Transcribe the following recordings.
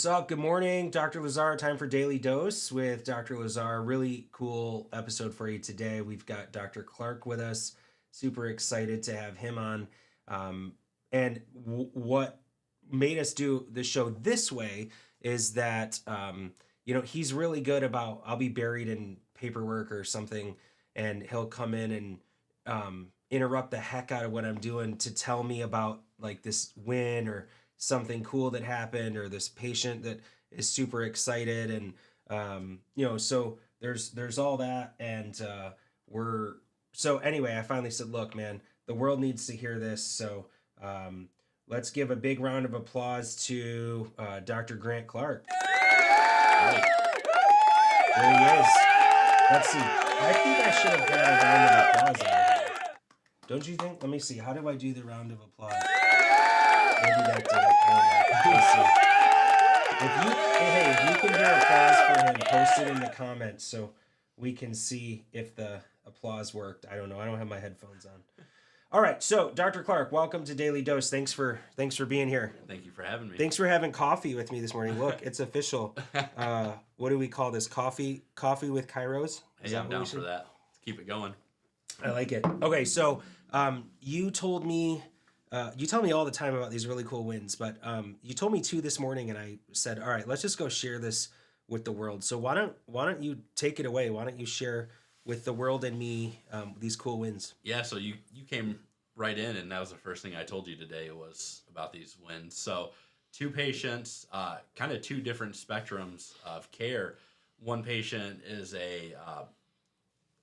What's up? Good morning, Dr. Lazar. Time for Daily Dose with Dr. Lazar. Really cool episode for you today. We've got Dr. Clark with us. Super excited to have him on. What made us do the show this way is that, he's really good about, I'll be buried in paperwork or something, and he'll come in and interrupt the heck out of what I'm doing to tell me about like this win or something cool that happened or this patient that is super excited. And so there's all that. And anyway, I finally said, look, man, the world needs to hear this. So let's give a big round of applause to Dr. Grant Clark. Right. There he is. Let's see. I think I should have had a round of applause out of here. Don't you think? Let me see. How do I do the round of applause? Maybe that did it. If you can hear applause for him, post it in the comments so we can see if the applause worked. I don't know. I don't have my headphones on. All right. So, Dr. Clark, welcome to Daily Dose. Thanks for being here. Thank you for having me. Thanks for having coffee with me this morning. Look, it's official. What do we call this? Coffee with Kairos? Hey, I'm down for that. Let's keep it going. I like it. Okay, so you told me. You tell me all the time about these really cool wins, but you told me two this morning, and I said, all right, let's just go share this with the world. So why don't you take it away? Why don't you share with the world and me these cool wins? Yeah, so you came right in, and that was the first thing I told you today was about these wins. So two patients, kind of two different spectrums of care. One patient is a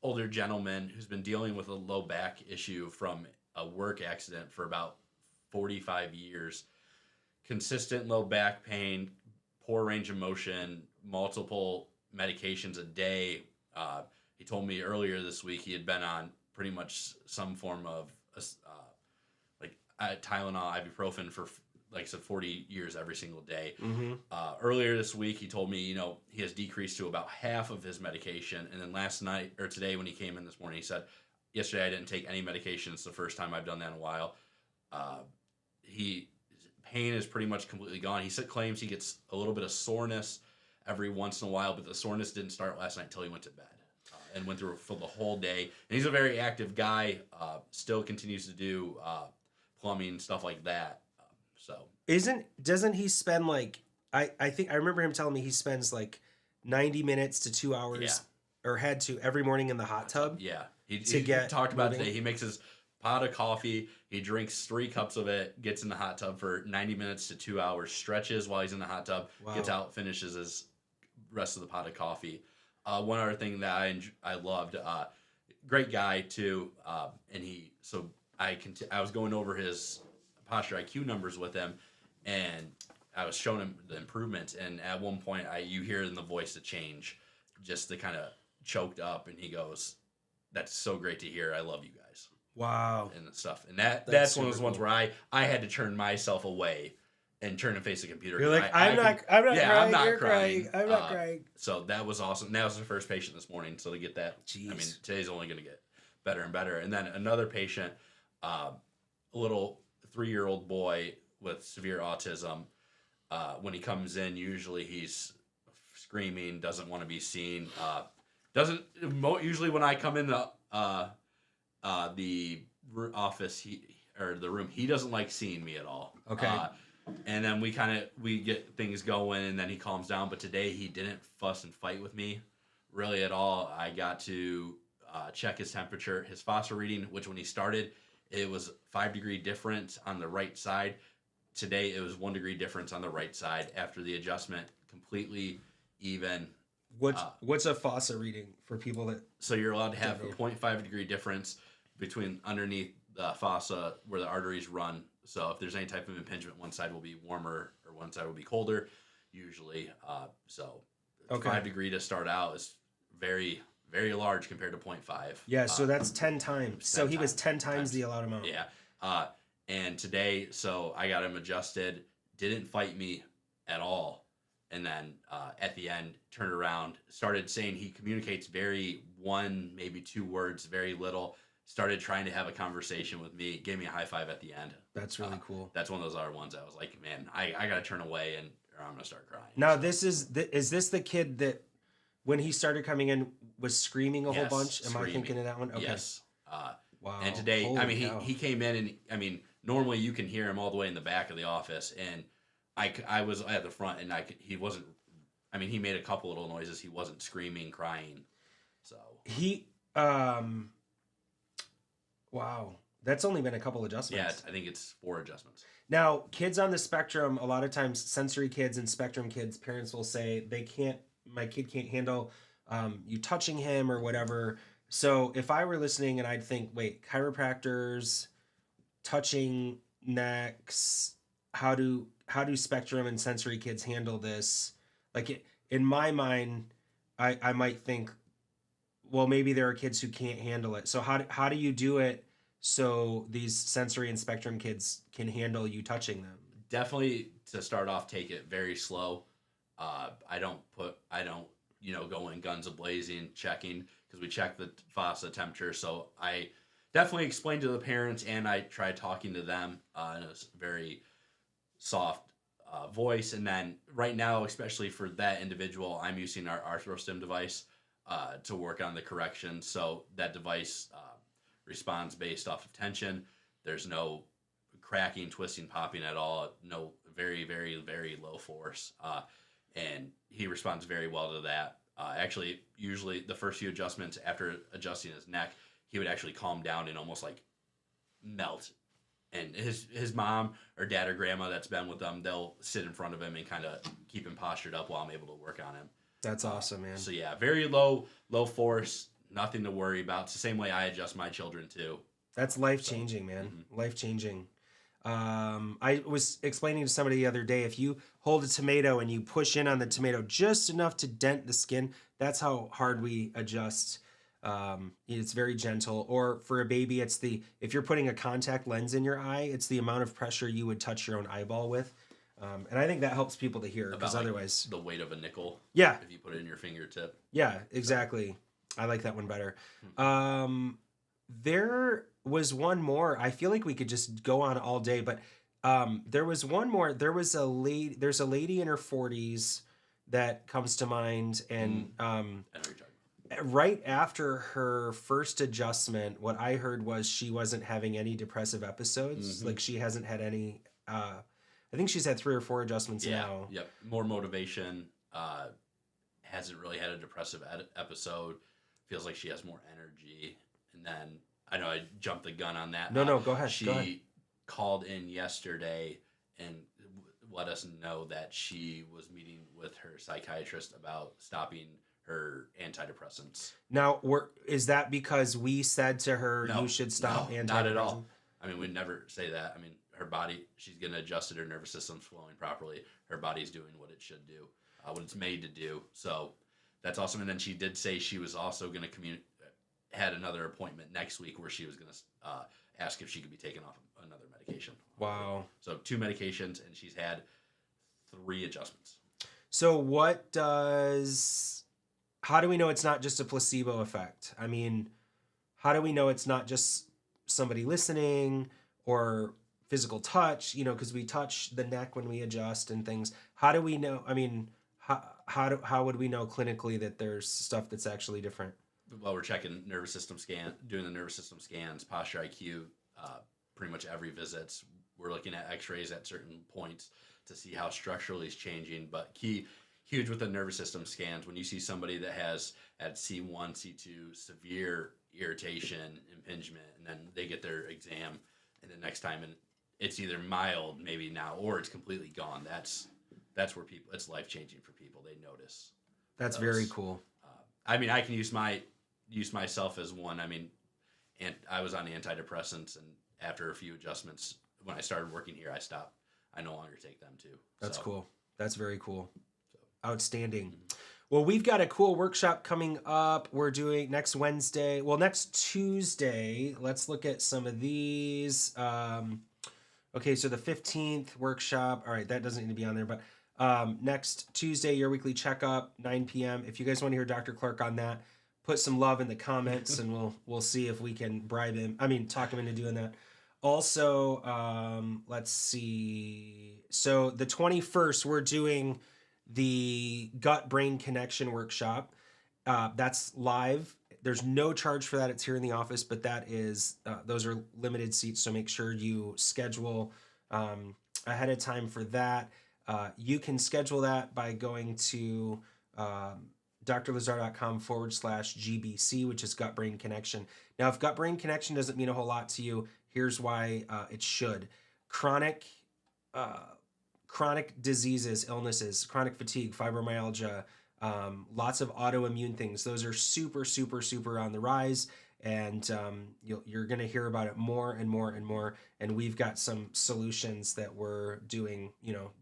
older gentleman who's been dealing with a low back issue from a work accident for about 45 years. Consistent low back pain, poor range of motion, multiple medications a day. He told me earlier this week he had been on pretty much some form of Tylenol, ibuprofen for, like I said, 40 years every single day. Mm-hmm. Earlier this week, he told me, he has decreased to about half of his medication. And then last night, or today when he came in this morning, he said, yesterday I didn't take any medication. It's the first time I've done that in a while. Pain is pretty much completely gone. He claims he gets a little bit of soreness every once in a while, but the soreness didn't start last night until he went to bed and went through for the whole day. And he's a very active guy, still continues to do plumbing, stuff like that. Doesn't he spend like, I think I remember him telling me he spends like 90 minutes to 2 hours or had to every morning in the hot tub. Yeah. He talked about today. He makes his pot of coffee. He drinks 3 cups of it, gets in the hot tub for 90 minutes to 2 hours, stretches while he's in the hot tub, gets out, finishes his rest of the pot of coffee. One other thing that I loved, great guy too, and I was going over his posture IQ numbers with him, and I was showing him the improvements, and at one point you hear in the voice the change, just the kind of choked up, and he goes, "That's so great to hear. I love you guys." Wow. And stuff. And that's one of those ones where I had to turn myself away and turn and face the computer. You're like, I'm not crying. I'm not crying. So that was awesome. That was the first patient this morning. So to get that, Jeez. I mean, today's only going to get better and better. And then another patient, a little 3-year-old boy with severe autism. When he comes in, usually he's screaming, doesn't want to be seen. Usually when I come in the office, the room, he doesn't like seeing me at all. Okay. And then we get things going, and then he calms down. But today he didn't fuss and fight with me really at all. I got to check his temperature, his phosphor reading, which when he started, it was 5-degree difference on the right side. Today it was 1 degree difference on the right side. After the adjustment, completely even. What's a fossa reading for people that? So you're allowed to have a 0.5 degree difference between underneath the fossa where the arteries run. So if there's any type of impingement, one side will be warmer or one side will be colder, usually. 5 degree to start out is very, very large compared to 0.5. Yeah, so that's 10 times. So he was 10 times the allowed amount. Yeah. And today, so I got him adjusted, didn't fight me at all. And then at the end, turned around, started saying he communicates maybe 2 words, very little. Started trying to have a conversation with me, gave me a high five at the end. That's really cool. That's one of those other ones I was like, man, I got to turn away or I'm gonna start crying. Now this is the kid that when he started coming in was screaming a whole bunch? Am I thinking of that one? Okay. Yes. Wow. And today, I mean, he came in and I mean, normally you can hear him all the way in the back of the office, and I was at the front, and he wasn't. I mean, he made a couple little noises. He wasn't screaming, crying. So he wow, that's only been a couple adjustments. Yeah, I think it's 4 adjustments. Now, kids on the spectrum, a lot of times, sensory kids and spectrum kids, parents will say my kid can't handle you touching him or whatever. So if I were listening and I'd think, wait, chiropractors, touching necks, how do spectrum and sensory kids handle this? Like in my mind, I might think, well, maybe there are kids who can't handle it. So how do you do it so these sensory and spectrum kids can handle you touching them? Definitely to start off, take it very slow. I don't go in guns a-blazing checking, because we check the fossa temperature. So I definitely explained to the parents, and I tried talking to them in a very soft voice. And then right now, especially for that individual, I'm using our ArthroStim device to work on the correction. So that device responds based off of tension. There's no cracking, twisting, popping at all. No, very, very, very low force. And he responds very well to that. Actually, usually the first few adjustments after adjusting his neck, he would actually calm down and almost like melt. And his mom or dad or grandma that's been with them, they'll sit in front of him and kind of keep him postured up while I'm able to work on him. That's awesome, man. So yeah, very low force, nothing to worry about. It's the same way I adjust my children too. That's life-changing, man. Mm-hmm. Life-changing. I was explaining to somebody the other day, if you hold a tomato and you push in on the tomato just enough to dent the skin, that's how hard we adjust. It's very gentle. Or for a baby, if you're putting a contact lens in your eye, it's the amount of pressure you would touch your own eyeball with. And I think that helps people to hear, because otherwise the weight of a nickel. Yeah. If you put it in your fingertip. Yeah, exactly. I like that one better. There was one more. I feel like we could just go on all day, but there was one more. There's a lady in her 40s that comes to mind, and right after her first adjustment, what I heard was she wasn't having any depressive episodes. Mm-hmm. Like she hasn't had any. I think she's had 3 or 4 adjustments now. Yep. More motivation. Hasn't really had a depressive episode. Feels like she has more energy. And then, I know I jumped the gun on that. No, go ahead. She called in yesterday and let us know that she was meeting with her psychiatrist about stopping her antidepressants. Now, is that because we said to her, you should stop antidepressants? Not at all. I mean, we'd never say that. I mean, her body, she's getting adjusted, her nervous system's flowing properly. Her body's doing what it should do, what it's made to do. So that's awesome. And then she did say she was also going to had another appointment next week where she was going to ask if she could be taken off another medication. Wow. So 2 medications, and she's had 3 adjustments. So how do we know it's not just a placebo effect? I mean, how do we know it's not just somebody listening or physical touch, because we touch the neck when we adjust and things? How do we know? I mean, how would we know clinically that there's stuff that's actually different? Well, we're checking doing the nervous system scans, posture IQ, pretty much every visit. We're looking at x-rays at certain points to see how structurally it's changing. But huge with the nervous system scans, when you see somebody that has at C1, C2 severe irritation, impingement, and then they get their exam, and the next time, and it's either mild maybe now, or it's completely gone. That's where it's life-changing for people. They notice. That's very cool. I mean, I can use myself as one. I mean, and I was on antidepressants, and after a few adjustments, when I started working here, I stopped. I no longer take them too. That's cool. That's very cool. Outstanding. Mm-hmm. Well, we've got a cool workshop coming up. We're doing next Tuesday. Let's look at some of these. Okay, so the 15th workshop. All right, that doesn't need to be on there, but next Tuesday, your weekly checkup, 9 p.m. If you guys want to hear Dr. Clark on that, put some love in the comments, and we'll see if we can talk him into doing that. Also, let's see. So the 21st, we're doing the gut brain connection workshop. That's live. There's no charge for that. It's here in the office, but those are limited seats. So make sure you schedule ahead of time for that. You can schedule that by going to drlazar.com/GBC, which is gut brain connection. Now, if gut brain connection doesn't mean a whole lot to you, here's why it should. Chronic uh, chronic diseases, illnesses, chronic fatigue, fibromyalgia, lots of autoimmune things. Those are super, super, super on the rise. And you're going to hear about it more and more and more. And we've got some solutions that we're doing,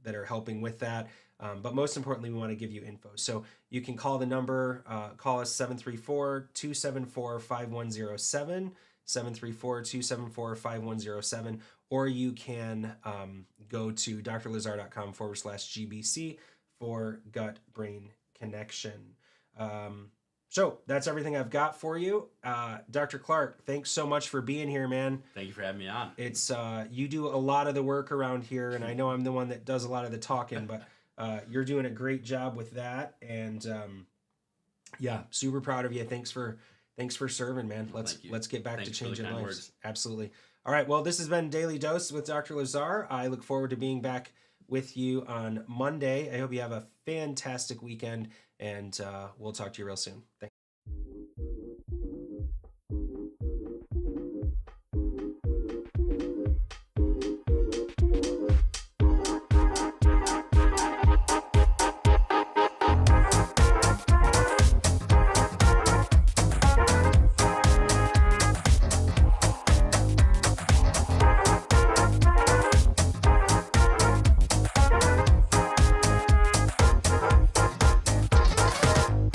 that are helping with that. But most importantly, we want to give you info. So you can call the number, call us 734-274-5107, 734-274-5107, or you can go to drlazar.com/GBC for gut brain connection. So that's everything I've got for you. Dr. Clark, thanks so much for being here, man. Thank you for having me on. It's you do a lot of the work around here, and I know I'm the one that does a lot of the talking, but you're doing a great job with that. And yeah, super proud of you. Thanks for serving, man. Let's get back to changing lives. Words. Absolutely. All right. Well, this has been Daily Dose with Dr. Lazar. I look forward to being back with you on Monday. I hope you have a fantastic weekend, and we'll talk to you real soon. Thanks.